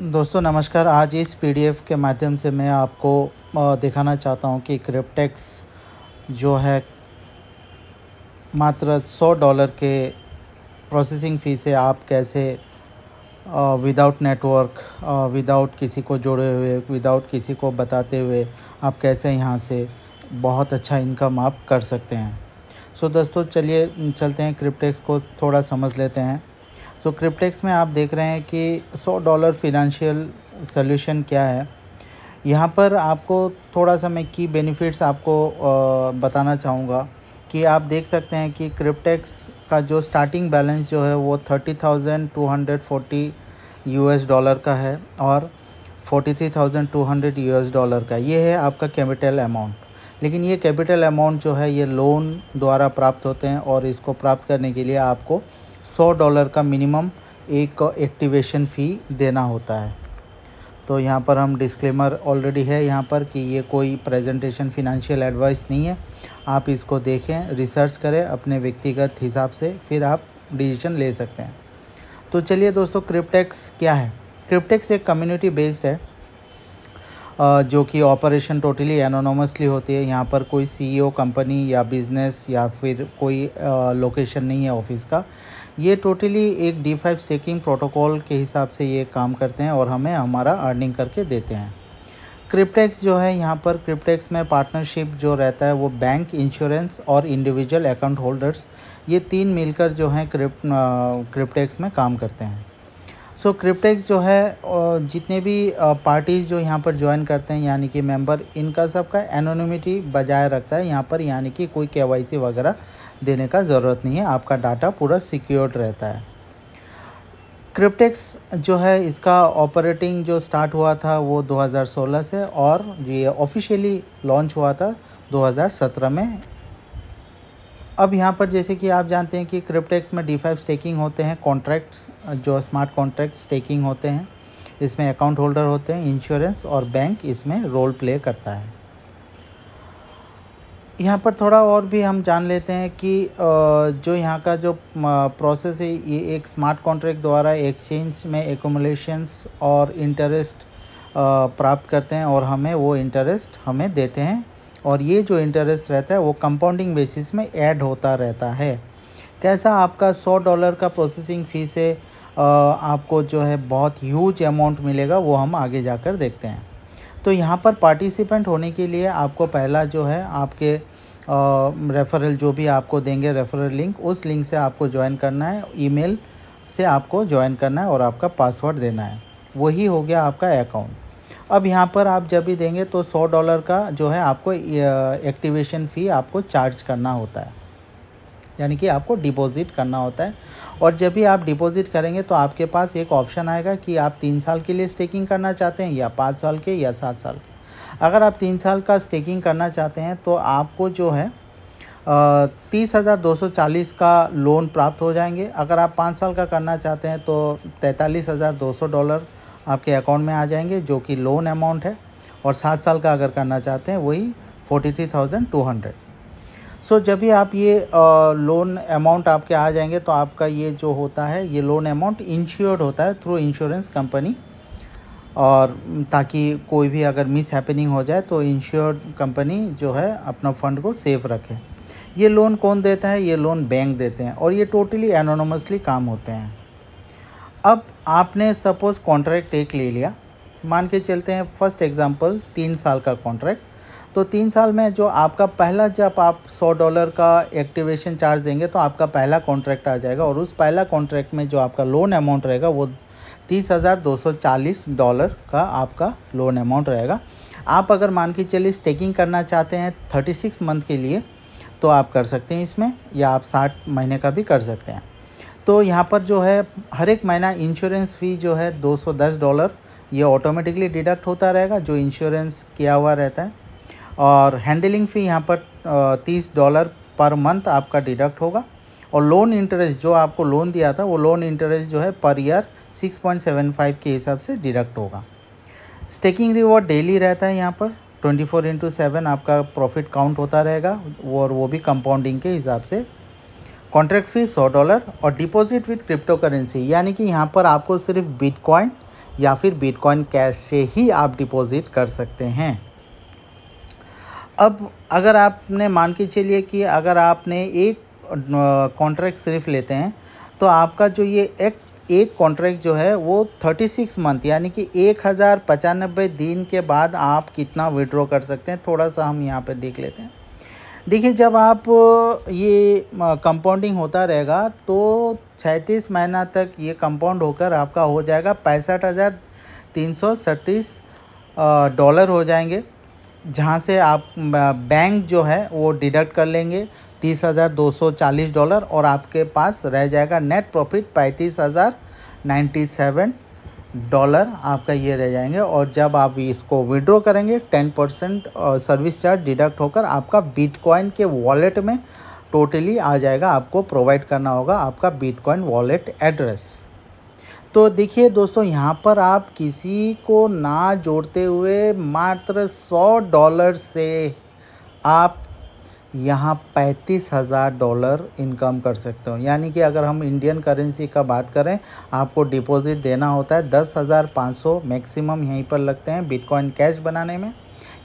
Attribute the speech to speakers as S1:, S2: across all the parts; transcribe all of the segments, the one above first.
S1: दोस्तों नमस्कार। आज इस पीडीएफ के माध्यम से मैं आपको दिखाना चाहता हूं कि क्रिप्टेक्स जो है मात्र $100 के प्रोसेसिंग फ़ी से आप कैसे विदाउट नेटवर्क, विदाउट किसी को जोड़े हुए, विदाउट किसी को बताते हुए आप कैसे यहां से बहुत अच्छा इनकम आप कर सकते हैं। दोस्तों चलिए चलते हैं, क्रिप्टेक्स को थोड़ा समझ लेते हैं। क्रिप्टेक्स में आप देख रहे हैं कि $100 फिनेंशियल सॉल्यूशन क्या है। यहाँ पर आपको थोड़ा सा मैं की बेनिफिट्स आपको बताना चाहूँगा कि आप देख सकते हैं कि क्रिप्टेक्स का जो स्टार्टिंग बैलेंस जो है वो $30,240 का है और $43,200 का ये है आपका कैपिटल अमाउंट। लेकिन ये कैपिटल अमाउंट जो है ये लोन द्वारा प्राप्त होते हैं और इसको प्राप्त करने के लिए आपको $100 का मिनिमम एक एक्टिवेशन फ़ी देना होता है। तो यहाँ पर हम डिस्क्लेमर ऑलरेडी है यहाँ पर कि ये कोई प्रेजेंटेशन फिनेंशियल एडवाइस नहीं है। आप इसको देखें, रिसर्च करें अपने व्यक्तिगत हिसाब से, फिर आप डिसीजन ले सकते हैं। तो चलिए दोस्तों, क्रिप्टेक्स क्या है। क्रिप्टेक्स एक कम्युनिटी बेस्ड है जो कि ऑपरेशन टोटली एनोनमसली होती है। यहाँ पर कोई सीईओ कंपनी या बिज़नेस या फिर कोई लोकेशन नहीं है ऑफिस का। ये टोटली एक D5 स्टेकिंग प्रोटोकॉल के हिसाब से ये काम करते हैं और हमें हमारा अर्निंग करके देते हैं। क्रिप्टेक्स जो है, यहाँ पर क्रिप्टेक्स में पार्टनरशिप जो रहता है वो बैंक, इंश्योरेंस और इंडिविजुअल अकाउंट होल्डर्स, ये तीन मिलकर जो हैं क्रिप्टेक्स में काम करते हैं। क्रिप्टेक्स जो है जितने भी पार्टीज़ जो यहाँ पर ज्वाइन करते हैं यानी कि मेंबर, इनका सबका एनोनिमिटी बजाय रखता है यहाँ पर, यानी कि कोई KYC वगैरह देने का ज़रूरत नहीं है। आपका डाटा पूरा सिक्योर्ड रहता है। क्रिप्टेक्स जो है इसका ऑपरेटिंग जो स्टार्ट हुआ था वो 2016 से और ये ऑफिशियली लॉन्च हुआ था 2017 में। अब यहाँ पर जैसे कि आप जानते हैं कि क्रिप्टेक्स में D5 स्टेकिंग होते हैं, कॉन्ट्रैक्ट्स जो स्मार्ट कॉन्ट्रैक्ट स्टेकिंग होते हैं, इसमें अकाउंट होल्डर होते हैं, इंश्योरेंस और बैंक इसमें रोल प्ले करता है। यहाँ पर थोड़ा और भी हम जान लेते हैं कि जो यहाँ का जो प्रोसेस है, ये एक स्मार्ट कॉन्ट्रैक्ट द्वारा एक्सचेंज में एक्यूमुलेशंस और इंटरेस्ट प्राप्त करते हैं और हमें वो इंटरेस्ट हमें देते हैं और ये जो इंटरेस्ट रहता है वो कंपाउंडिंग बेसिस में ऐड होता रहता है। कैसा आपका $100 का प्रोसेसिंग फ़ी से आपको जो है बहुत ह्यूज अमाउंट मिलेगा, वो हम आगे जाकर देखते हैं। तो यहाँ पर पार्टिसिपेंट होने के लिए आपको पहला जो है आपके रेफरल जो भी आपको देंगे रेफरल लिंक, उस लिंक से आपको ज्वाइन करना है, ईमेल से आपको ज्वाइन करना है और आपका पासवर्ड देना है। वही हो गया आपका अकाउंट। अब यहाँ पर आप जब भी देंगे तो $100 का जो है आपको एक्टिवेशन फ़ी आपको चार्ज करना होता है, यानी कि आपको डिपॉज़िट करना होता है। और जब भी आप डिपॉज़िट करेंगे तो आपके पास एक ऑप्शन आएगा कि आप 3 साल के लिए स्टेकिंग करना चाहते हैं या 5 साल के या 7 साल के। अगर आप 3 साल का स्टेकिंग करना चाहते हैं तो आपको जो है 30,240 का लोन प्राप्त हो जाएंगे। अगर आप 5 साल का करना चाहते हैं तो $43,200 आपके अकाउंट में आ जाएंगे, जो कि लोन अमाउंट है। और 7 साल का अगर करना चाहते हैं वही 43,200। जब भी आप ये लोन अमाउंट आपके आ जाएंगे तो आपका ये जो होता है, ये लोन अमाउंट इंश्योर्ड होता है थ्रू इंश्योरेंस कंपनी, और ताकि कोई भी अगर मिस हैपनिंग हो जाए तो इंश्योर्ड कंपनी जो है अपना फ़ंड को सेफ रखे। ये लोन कौन देता है? ये लोन बैंक देते हैं और ये टोटली एनोनमसली काम होते हैं। अब आपने सपोज़ कॉन्ट्रैक्ट एक ले लिया, मान के चलते हैं फर्स्ट एग्जांपल 3 साल का कॉन्ट्रैक्ट। तो 3 साल में जो आपका पहला, जब आप $100 का एक्टिवेशन चार्ज देंगे तो आपका पहला कॉन्ट्रैक्ट आ जाएगा और उस पहला कॉन्ट्रैक्ट में जो आपका लोन अमाउंट रहेगा वो $30,240 का आपका लोन अमाउंट रहेगा। आप अगर मान के चलिए स्टेकिंग करना चाहते हैं 36 मंथ के लिए तो आप कर सकते हैं इसमें, या आप 60 महीने का भी कर सकते हैं। तो यहाँ पर जो है हर एक महीना इंश्योरेंस फ़ी जो है $210 ये ऑटोमेटिकली डिडक्ट होता रहेगा, जो इंश्योरेंस किया हुआ रहता है। और हैंडलिंग फ़ी यहाँ पर $30 पर मंथ आपका डिडक्ट होगा। और लोन इंटरेस्ट जो आपको लोन दिया था वो लोन इंटरेस्ट जो है पर ईयर 6.75 के हिसाब से डिडक्ट होगा। स्टेकिंग रिवॉर्ड डेली रहता है, यहाँ पर 24/7 आपका प्रॉफिट काउंट होता रहेगा और वो भी कंपाउंडिंग के हिसाब से। कॉन्ट्रैक्ट फ़ी $100 और डिपॉजिट विथ क्रिप्टो करेंसी, यानी कि यहाँ पर आपको सिर्फ बिटकॉइन या फिर बिटकॉइन कैश से ही आप डिपॉजिट कर सकते हैं। अब अगर आपने मान के चलिए कि अगर आपने एक कॉन्ट्रैक्ट सिर्फ लेते हैं तो आपका जो ये एक कॉन्ट्रैक्ट जो है वो 36 मंथ यानी कि 1095 दिन के बाद आप कितना विड्रॉ कर सकते हैं, थोड़ा सा हम यहाँ पे देख लेते हैं। देखिए, जब आप ये कंपाउंडिंग होता रहेगा तो 36 महीना तक ये कंपाउंड होकर आपका हो जाएगा 65,337 डॉलर हो जाएंगे, जहाँ से आप बैंक जो है वो डिडक्ट कर लेंगे 30,240 डॉलर और आपके पास रह जाएगा नेट प्रॉफिट 35,097 डॉलर आपका ये रह जाएंगे। और जब आप इसको विड्रॉ करेंगे 10% सर्विस चार्ज डिडक्ट होकर आपका बिटकॉइन के वॉलेट में टोटली आ जाएगा। आपको प्रोवाइड करना होगा आपका बिटकॉइन वॉलेट एड्रेस। तो देखिए दोस्तों, यहाँ पर आप किसी को ना जोड़ते हुए मात्र $100 से आप यहाँ 35,000 डॉलर इनकम कर सकते हो। यानी कि अगर हम इंडियन करेंसी का बात करें, आपको डिपॉजिट देना होता है 10,500 मैक्सिमम यहीं पर लगते हैं बिटकॉइन कैश बनाने में।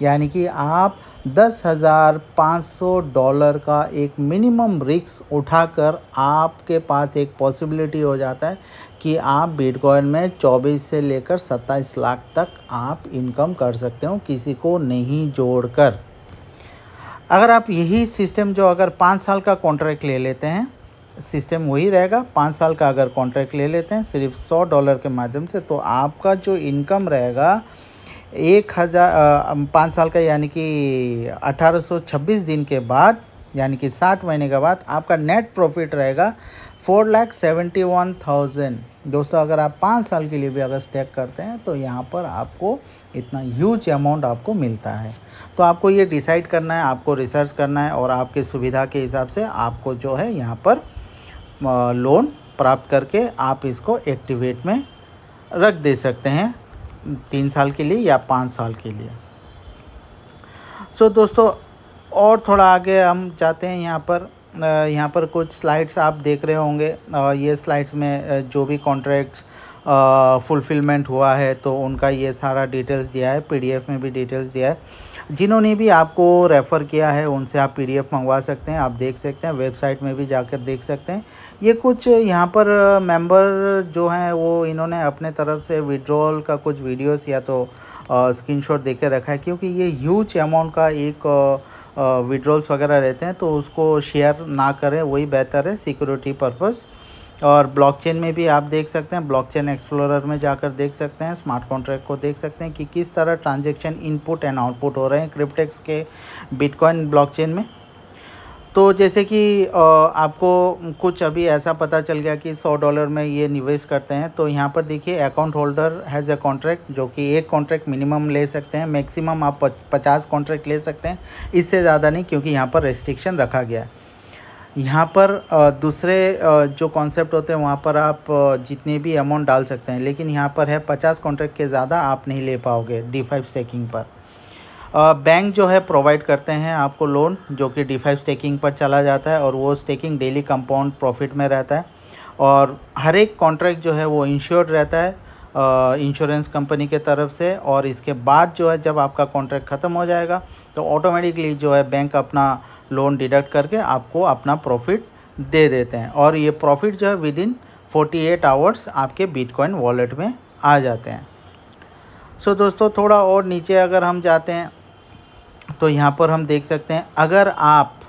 S1: यानी कि आप 10,500 डॉलर का एक मिनिमम रिस्क उठाकर आपके पास एक पॉसिबिलिटी हो जाता है कि आप बिटकॉइन में 24 से लेकर 27 लाख तक आप इनकम कर सकते हो किसी को नहीं जोड़कर। अगर आप यही सिस्टम जो अगर 5 साल का कॉन्ट्रैक्ट ले लेते हैं, सिस्टम वही रहेगा। 5 साल का अगर कॉन्ट्रैक्ट ले लेते हैं सिर्फ $100 के माध्यम से, तो आपका जो इनकम रहेगा 5 साल का यानी कि 1826 दिन के बाद यानी कि 60 महीने के बाद आपका नेट प्रॉफिट रहेगा 4,71,000। दोस्तों, अगर आप 5 साल के लिए भी अगर स्टेक करते हैं तो यहाँ पर आपको इतना ह्यूज अमाउंट आपको मिलता है। तो आपको ये डिसाइड करना है, आपको रिसर्च करना है और आपके सुविधा के हिसाब से आपको जो है यहाँ पर लोन प्राप्त करके आप इसको एक्टिवेट में रख दे सकते हैं 3 साल के लिए या 5 साल के लिए। सो दोस्तों, और थोड़ा आगे हम जाते हैं। यहाँ पर कुछ स्लाइड्स आप देख रहे होंगे। ये स्लाइड्स में जो भी कॉन्ट्रैक्ट्स फुलफिलमेंट हुआ है तो उनका ये सारा डिटेल्स दिया है, पीडीएफ में भी डिटेल्स दिया है। जिन्होंने भी आपको रेफ़र किया है उनसे आप पीडीएफ मंगवा सकते हैं, आप देख सकते हैं, वेबसाइट में भी जाकर देख सकते हैं। ये कुछ यहाँ पर मेंबर जो हैं वो इन्होंने अपने तरफ से विड्रॉल का कुछ वीडियोस या तो स्क्रीनशॉट देके रखा है, क्योंकि ये ह्यूज अमाउंट का एक विड्रॉल्स वगैरह रहते हैं तो उसको शेयर ना करें, वही बेहतर है सिक्योरिटी पर्पस। और ब्लॉकचेन में भी आप देख सकते हैं, ब्लॉकचेन एक्सप्लोरर में जाकर देख सकते हैं, स्मार्ट कॉन्ट्रैक्ट को देख सकते हैं कि किस तरह ट्रांजैक्शन इनपुट एंड आउटपुट हो रहे हैं क्रिप्टेक्स के बिटकॉइन ब्लॉकचेन में। तो जैसे कि आपको कुछ अभी ऐसा पता चल गया कि $100 में ये निवेश करते हैं, तो यहाँ पर देखिए account holder has a contract, जो कि एक कॉन्ट्रैक्ट मिनिमम ले सकते हैं, मैक्सिमम आप 50 कॉन्ट्रैक्ट ले सकते हैं, इससे ज़्यादा नहीं, क्योंकि यहाँ पर रेस्ट्रिक्शन रखा गया है। यहाँ पर दूसरे जो कॉन्सेप्ट होते हैं वहाँ पर आप जितने भी अमाउंट डाल सकते हैं, लेकिन यहाँ पर है 50 कॉन्ट्रैक्ट के ज़्यादा आप नहीं ले पाओगे D5 स्टेकिंग पर। बैंक जो है प्रोवाइड करते हैं आपको लोन, जो कि D5 स्टेकिंग पर चला जाता है और वो स्टेकिंग डेली कंपाउंड प्रॉफिट में रहता है। और हर एक कॉन्ट्रैक्ट जो है वो इंश्योर्ड रहता है इंश्योरेंस कंपनी के तरफ से। और इसके बाद जो है जब आपका कॉन्ट्रैक्ट ख़त्म हो जाएगा तो ऑटोमेटिकली जो है बैंक अपना लोन डिडक्ट करके आपको अपना प्रॉफिट दे देते हैं, और ये प्रॉफिट जो है विदिन 48 आवर्स आपके बिटकॉइन वॉलेट में आ जाते हैं। सो दोस्तों, थोड़ा और नीचे अगर हम जाते हैं तो यहाँ पर हम देख सकते हैं, अगर आप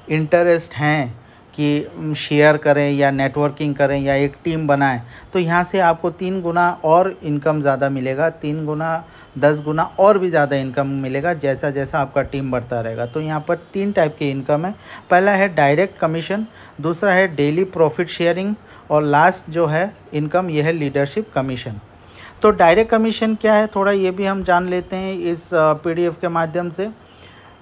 S1: इंटरेस्ट हैं कि शेयर करें या नेटवर्किंग करें या एक टीम बनाएं, तो यहाँ से आपको 3 गुना और इनकम ज़्यादा मिलेगा, 3 गुना 10 गुना और भी ज़्यादा इनकम मिलेगा जैसा जैसा आपका टीम बढ़ता रहेगा। तो यहाँ पर 3 टाइप की इनकम है। पहला है डायरेक्ट कमीशन, दूसरा है डेली प्रॉफिट शेयरिंग, और लास्ट जो है इनकम यह है लीडरशिप कमीशन। तो डायरेक्ट कमीशन क्या है, थोड़ा ये भी हम जान लेते हैं इस पीडीएफ के माध्यम से।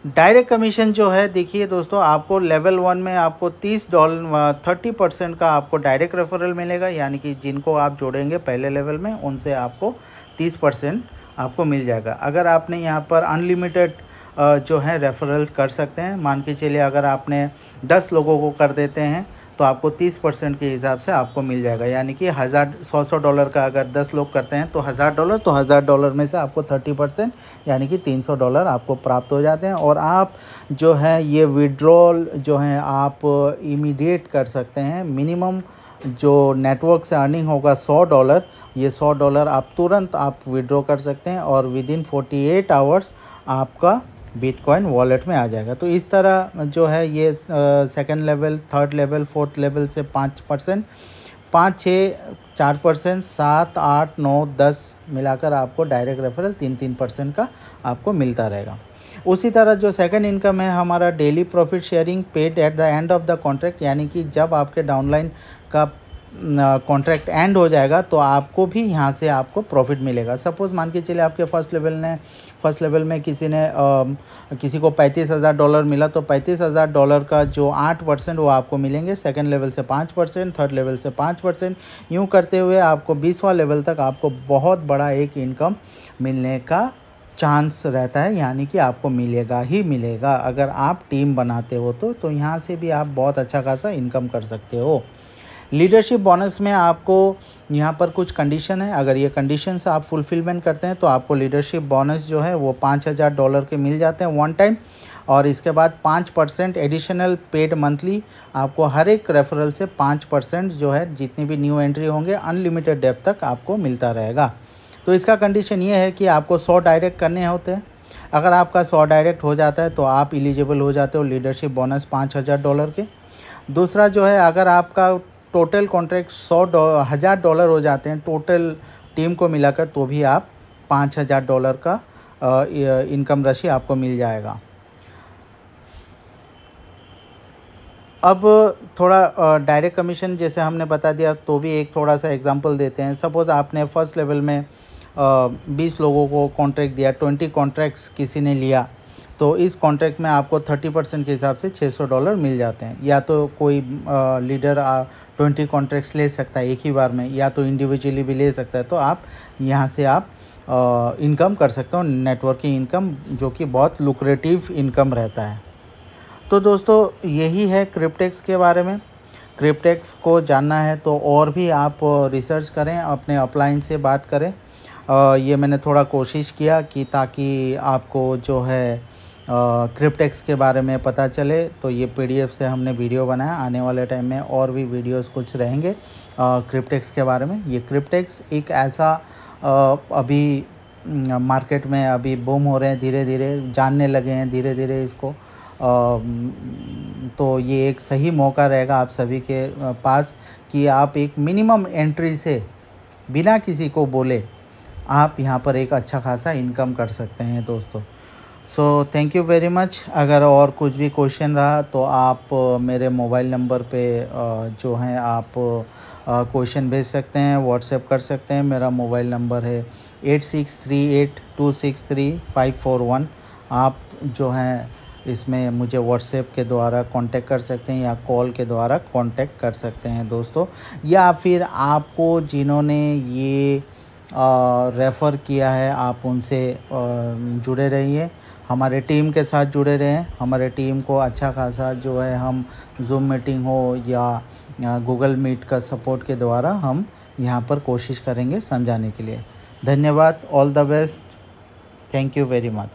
S1: डायरेक्ट कमीशन जो है, देखिए दोस्तों, आपको लेवल 1 में आपको $30 का आपको डायरेक्ट रेफरल मिलेगा, यानी कि जिनको आप जोड़ेंगे पहले लेवल में उनसे आपको 30% आपको मिल जाएगा। अगर आपने यहाँ पर अनलिमिटेड जो है रेफरल कर सकते हैं, मान के चलिए अगर आपने 10 लोगों को कर देते हैं तो आपको 30% के हिसाब से आपको मिल जाएगा। यानी कि $1,000 का अगर 10 लोग करते हैं तो $1,000, तो $1,000 में से आपको 30% यानी कि $300 आपको प्राप्त हो जाते हैं। और आप जो है ये विड्रॉल जो है आप इमीडिएट कर सकते हैं। मिनिमम जो नेटवर्क से अर्निंग होगा $100, ये $100 आप तुरंत आप विड्रॉ कर सकते हैं और विदिन 48 आवर्स आपका बिटकॉइन वॉलेट में आ जाएगा। तो इस तरह जो है ये second level, third level, fourth level से 5%, 5, 6, 4%, 7, 8, 9, 10 मिलाकर आपको डायरेक्ट रेफरल 3% का आपको मिलता रहेगा। उसी तरह जो सेकंड इनकम है हमारा daily profit sharing paid at the end of the contract, यानी कि जब आपके डाउनलाइन का कॉन्ट्रैक्ट एंड हो जाएगा तो आपको भी यहाँ से आपको प्रॉफिट मिलेगा। सपोज़ मान के चलिए आपके फर्स्ट लेवल में किसी को $35,000 मिला, तो $35,000 का जो 8% वो आपको मिलेंगे। सेकंड लेवल से 5%, थर्ड लेवल से 5%, यूँ करते हुए आपको 20वां लेवल तक आपको बहुत बड़ा एक इनकम मिलने का चांस रहता है। यानी कि आपको मिलेगा ही मिलेगा अगर आप टीम बनाते हो तो यहाँ से भी आप बहुत अच्छा खासा इनकम कर सकते हो। लीडरशिप बोनस में आपको यहाँ पर कुछ कंडीशन है, अगर ये कंडीशंस आप फुलफिलमेंट करते हैं तो आपको लीडरशिप बोनस जो है वो $5,000 के मिल जाते हैं वन टाइम। और इसके बाद 5% एडिशनल पेड मंथली आपको हर एक रेफरल से 5% जो है जितनी भी न्यू एंट्री होंगे अनलिमिटेड डेप तक आपको मिलता रहेगा। तो इसका कंडीशन ये है कि आपको 100 डायरेक्ट करने होते हैं। अगर आपका 100 डायरेक्ट हो जाता है तो आप एलिजिबल हो जाते हो लीडरशिप बोनस $5,000 के। दूसरा जो है अगर आपका टोटल कॉन्ट्रैक्ट $1,000 हो जाते हैं टोटल टीम को मिलाकर, तो भी आप $5,000 का इनकम राशि आपको मिल जाएगा। अब थोड़ा डायरेक्ट कमीशन जैसे हमने बता दिया, तो भी एक थोड़ा सा एग्जांपल देते हैं। सपोज़ आपने फर्स्ट लेवल में 20 लोगों को कॉन्ट्रैक्ट दिया, 20 कॉन्ट्रैक्ट्स किसी ने लिया, तो इस कॉन्ट्रैक्ट में आपको 30% के हिसाब से $600 मिल जाते हैं। या तो कोई लीडर 20 कॉन्ट्रैक्ट्स ले सकता है एक ही बार में, या तो इंडिविजुअली भी ले सकता है। तो आप यहाँ से आप इनकम कर सकते हो, नेटवर्किंग इनकम, जो कि बहुत लुक्रेटिव इनकम रहता है। तो दोस्तों यही है क्रिप्टेक्स के बारे में। क्रिप्टेक्स को जानना है तो और भी आप रिसर्च करें, अपने अपलाइन से बात करें। ये मैंने थोड़ा कोशिश किया कि ताकि आपको जो है क्रिप्टेक्स के बारे में पता चले, तो ये PDF से हमने वीडियो बनाया। आने वाले टाइम में और भी वीडियोस कुछ रहेंगे क्रिप्टेक्स के बारे में। ये क्रिप्टेक्स एक ऐसा अभी मार्केट में अभी बूम हो रहे हैं, धीरे धीरे जानने लगे हैं धीरे धीरे इसको। तो ये एक सही मौका रहेगा आप सभी के पास कि आप एक मिनिमम एंट्री से बिना किसी को बोले आप यहाँ पर एक अच्छा खासा इनकम कर सकते हैं दोस्तों। So thank you very much. अगर और कुछ भी क्वेश्चन रहा तो आप मेरे मोबाइल नंबर पे जो हैं आप क्वेश्चन भेज सकते हैं, व्हाट्सएप कर सकते हैं। मेरा मोबाइल नंबर है 8638263541। आप जो हैं इसमें मुझे व्हाट्सएप के द्वारा कांटेक्ट कर सकते हैं या कॉल के द्वारा कांटेक्ट कर सकते हैं दोस्तों। या फिर आपको जिन्होंने ये रेफ़र किया है आप उनसे जुड़े रहिए, हमारे टीम के साथ जुड़े रहें। हमारे टीम को अच्छा खासा जो है हम ज़ूम मीटिंग हो या गूगल मीट का सपोर्ट के द्वारा हम यहाँ पर कोशिश करेंगे समझाने के लिए। धन्यवाद। All the best. Thank you very much.